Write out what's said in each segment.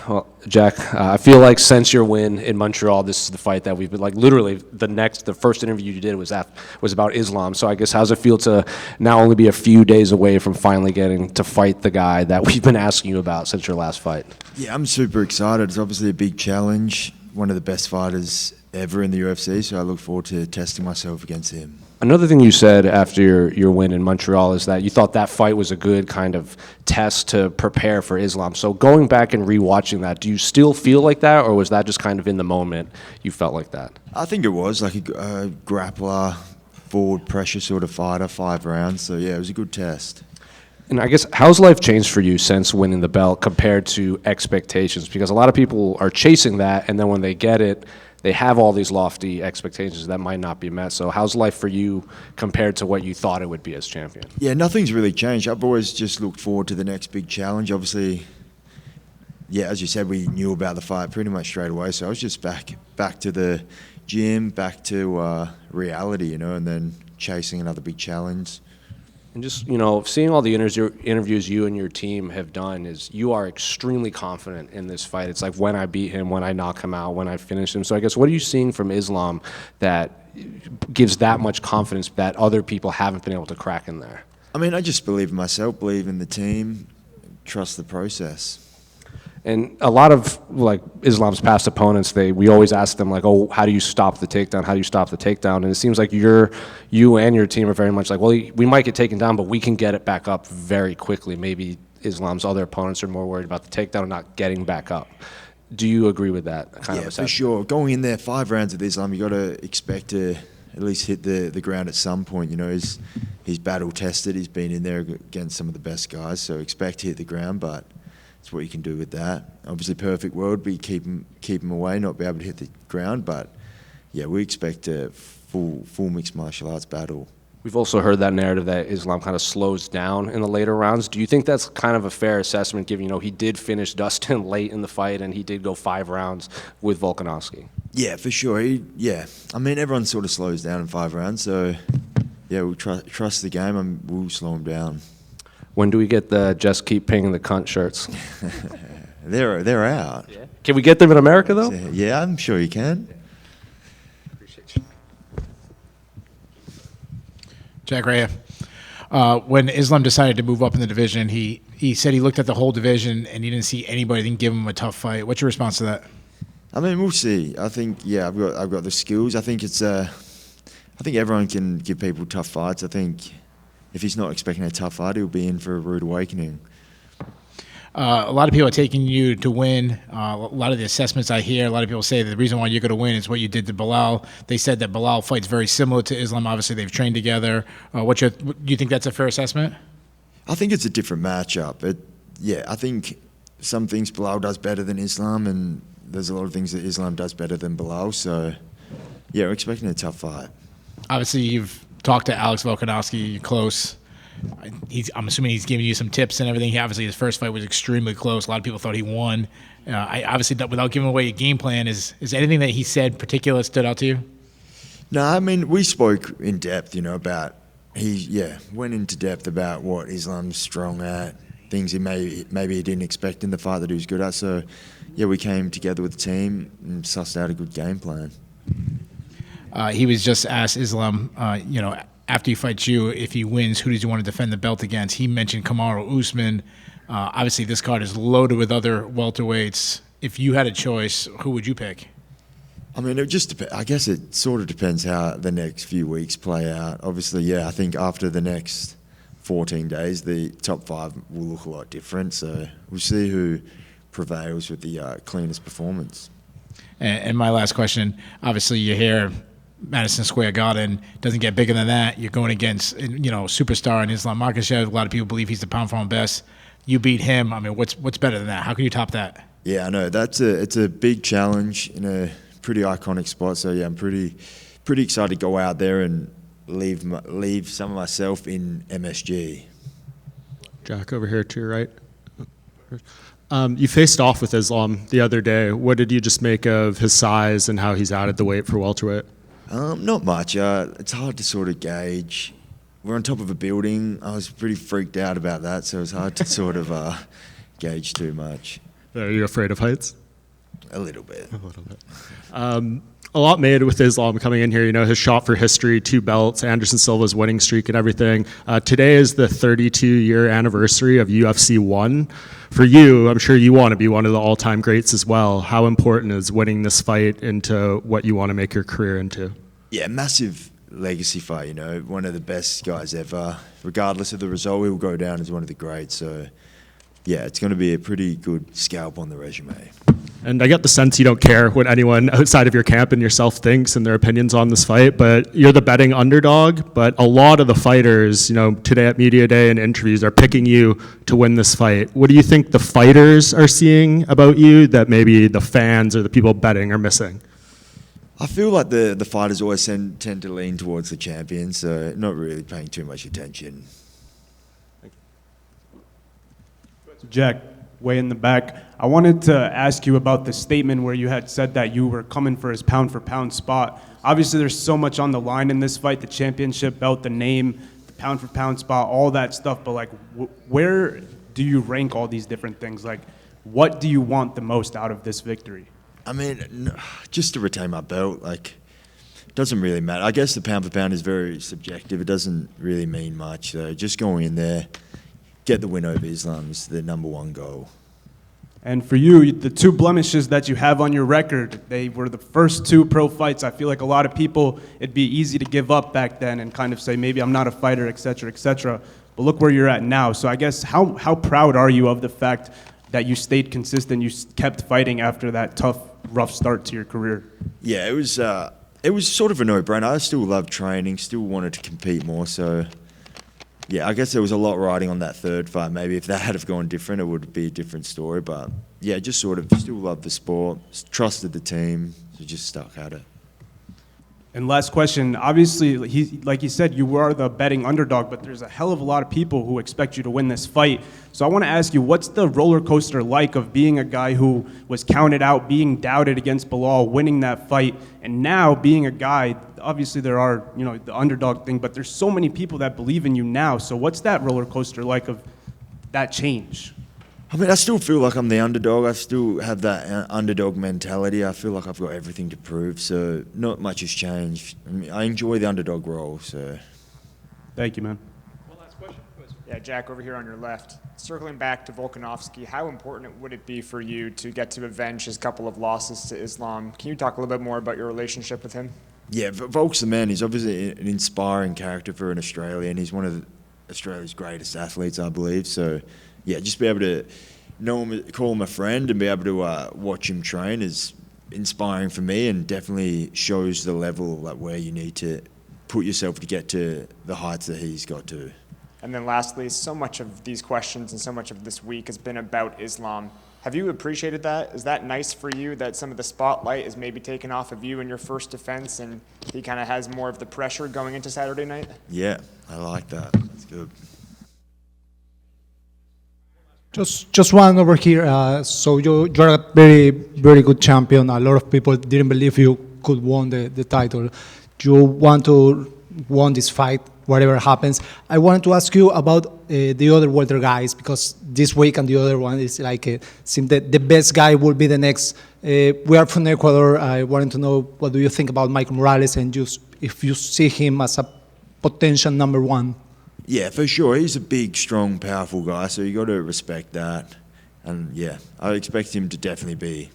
Well, Jack, I feel like since your win in Montreal, this is the fight that we've been like literally the first interview you did was about Islam. So I guess how's it feel to now only be a few days away from finally getting to fight the guy that we've been asking you about since your last fight? Yeah, I'm super excited. It's obviously a big challenge. One of the best fighters ever in the UFC, so I look forward to testing myself against him. Another thing you said after your win in Montreal is that you thought that fight was a good kind of test to prepare for Islam. So going back and rewatching that, do you still feel like that, or was that just kind of in the moment you felt like that? I think it was like a grappler, forward pressure sort of fighter, 5 rounds. So yeah, it was a good test. And I guess, how's life changed for you since winning the belt compared to expectations? Because a lot of people are chasing that, and then when they get it, they have all these lofty expectations that might not be met. So how's life for you compared to what you thought it would be as champion? Yeah, nothing's really changed. I've always just looked forward to the next big challenge. Obviously, yeah, as you said, we knew about the fight pretty much straight away. So I was just back to the gym, back to reality, and then chasing another big challenge. And just, seeing all the interviews you and your team have done is you are extremely confident in this fight. It's like when I beat him, when I knock him out, when I finish him. So I guess what are you seeing from Islam that gives that much confidence that other people haven't been able to crack in there? I mean, I just believe in myself, believe in the team, trust the process. And a lot of Islam's past opponents, we always ask them oh, how do you stop the takedown? How do you stop the takedown? And it seems like you and your team are very much well, we might get taken down, but we can get it back up very quickly. Maybe Islam's other opponents are more worried about the takedown and not getting back up. Do you agree with that kind of assessment? Yeah, for sure. Going in there 5 rounds with Islam, you got to expect to at least hit the ground at some point. He's battle tested. He's been in there against some of the best guys, so expect to hit the ground, but it's what you can do with that. Obviously, perfect world, but you keep him away, not be able to hit the ground. But yeah, we expect a full mixed martial arts battle. We've also heard that narrative that Islam kind of slows down in the later rounds. Do you think that's kind of a fair assessment, given he did finish Dustin late in the fight and he did go 5 rounds with Volkanovski? Yeah, for sure. I mean, everyone sort of slows down in 5 rounds, so yeah, we'll trust the game and we'll slow him down. When do we get the just keep pinging the cunt shirts? They're out. Yeah. Can we get them in America, though? Yeah, I'm sure you can. Appreciate you. Jack Rea, when Islam decided to move up in the division, he said he looked at the whole division and he didn't see anybody, didn't give him a tough fight. What's your response to that? I mean, we'll see. I think, yeah, I've got the skills. I think everyone can give people tough fights. I think if he's not expecting a tough fight, he'll be in for a rude awakening. A lot of people are taking you to win. A lot of the assessments I hear, a lot of people say that the reason why you're going to win is what you did to Bilal. They said that Bilal fights very similar to Islam. Obviously, they've trained together. Do you think that's a fair assessment? I think it's a different matchup. I think some things Bilal does better than Islam, and there's a lot of things that Islam does better than Bilal. So, yeah, we're expecting a tough fight. Obviously, you've talked to Alex Volkanovski, you're close. I'm assuming he's giving you some tips and everything. Obviously, his first fight was extremely close. A lot of people thought he won. Obviously, without giving away a game plan, is anything that he said particular stood out to you? No, I mean, we spoke in depth, about went into depth about what Islam's strong at, things he maybe he didn't expect in the fight that he was good at. So, yeah, we came together with the team and sussed out a good game plan. He was just asked Islam, after he fights you, if he wins, who does he want to defend the belt against? He mentioned Kamaru Usman. Obviously, this card is loaded with other welterweights. If you had a choice, who would you pick? I mean, it just depends. I guess it sort of depends how the next few weeks play out. Obviously, yeah, I think after the next 14 days, the top 5 will look a lot different. So we'll see who prevails with the cleanest performance. And my last question, obviously, you're here, Madison Square Garden, doesn't get bigger than that. You're going against, superstar in Islam Makhachev. A lot of people believe he's the pound-for-pound best. You beat him. I mean, what's better than that? How can you top that? Yeah, I know. It's a big challenge in a pretty iconic spot. So, yeah, I'm pretty excited to go out there and leave some of myself in MSG. Jack, over here to your right. You faced off with Islam the other day. What did you just make of his size and how he's added the weight for welterweight? Not much. It's hard to sort of gauge. We're on top of a building. I was pretty freaked out about that, so it was hard to sort of gauge too much. Are you afraid of heights? A little bit. A little bit. A lot made with Islam coming in here. You know, his shot for history, 2 belts, Anderson Silva's winning streak and everything. Today is the 32-year anniversary of UFC 1. For you, I'm sure you want to be one of the all-time greats as well. How important is winning this fight into what you want to make your career into? Yeah, massive legacy fight, you know, one of the best guys ever. Regardless of the result, he will go down as one of the greats. So, yeah, it's going to be a pretty good scalp on the resume. And I get the sense you don't care what anyone outside of your camp and yourself thinks and their opinions on this fight, but you're the betting underdog. But a lot of the fighters, you know, today at Media Day and interviews are picking you to win this fight. What do you think the fighters are seeing about you that maybe the fans or the people betting are missing? I feel like the fighters always tend to lean towards the champion, so not really paying too much attention. Jack, way in the back. I wanted to ask you about the statement where you had said that you were coming for his pound-for-pound spot. Obviously, there's so much on the line in this fight, the championship belt, the name, the pound-for-pound spot, all that stuff. But, like, where do you rank all these different things? Like, what do you want the most out of this victory? I mean, just to retain my belt, like, it doesn't really matter. I guess the pound-for-pound is very subjective. It doesn't really mean much, though. Just going in there, get the win over Islam is the number one goal. And for you, the 2 blemishes that you have on your record, they were the first 2 pro fights. I feel like a lot of people, it'd be easy to give up back then and kind of say, maybe I'm not a fighter, et cetera, et cetera. But look where you're at now. So I guess how proud are you of the fact that you stayed consistent, you kept fighting after that tough, rough start to your career? Yeah, it was sort of a no-brainer. I still love training, still wanted to compete more, so yeah, I guess there was a lot riding on that third fight. Maybe if that had have gone different, it would be a different story. But yeah, just sort of still loved the sport, trusted the team, so just stuck at it. And last question, obviously, like you said, you were the betting underdog, but there's a hell of a lot of people who expect you to win this fight. So I want to ask you, what's the roller coaster like of being a guy who was counted out, being doubted against Bilal, winning that fight, and now being a guy, obviously there are, you know, the underdog thing, but there's so many people that believe in you now. So what's that roller coaster like of that change? I mean, I still feel like I'm the underdog. I still have that underdog mentality. I feel like I've got everything to prove, so not much has changed. I mean, I enjoy the underdog role, so. Thank you, man. One last question. Yeah, Jack, over here on your left. Circling back to Volkanovski, how important would it be for you to get to avenge his couple of losses to Islam? Can you talk a little bit more about your relationship with him? Yeah, Volk's the man. He's obviously an inspiring character for an Australian. He's one of Australia's greatest athletes, I believe, so yeah, just be able to know him, call him a friend, and be able to watch him train is inspiring for me, and definitely shows the level like where you need to put yourself to get to the heights that he's got to. And then lastly, so much of these questions and so much of this week has been about Islam. Have you appreciated that? Is that nice for you that some of the spotlight is maybe taken off of you in your first defense and he kind of has more of the pressure going into Saturday night? Yeah, I like that. That's good. Just one over here. So you're a very, very good champion. A lot of people didn't believe you could win the title. You want to win this fight, whatever happens. I wanted to ask you about the other welter guys, because this week and the other one is like, seems that the best guy will be the next. We are from Ecuador. I wanted to know, what do you think about Michael Morales, and just if you see him as a potential number 1? Yeah, for sure. He's a big, strong, powerful guy, so you got to respect that. And yeah, I expect him to definitely be.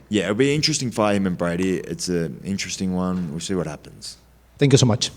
Yeah, it'll be an interesting fight, him and Brady. It's an interesting one. We'll see what happens. Thank you so much.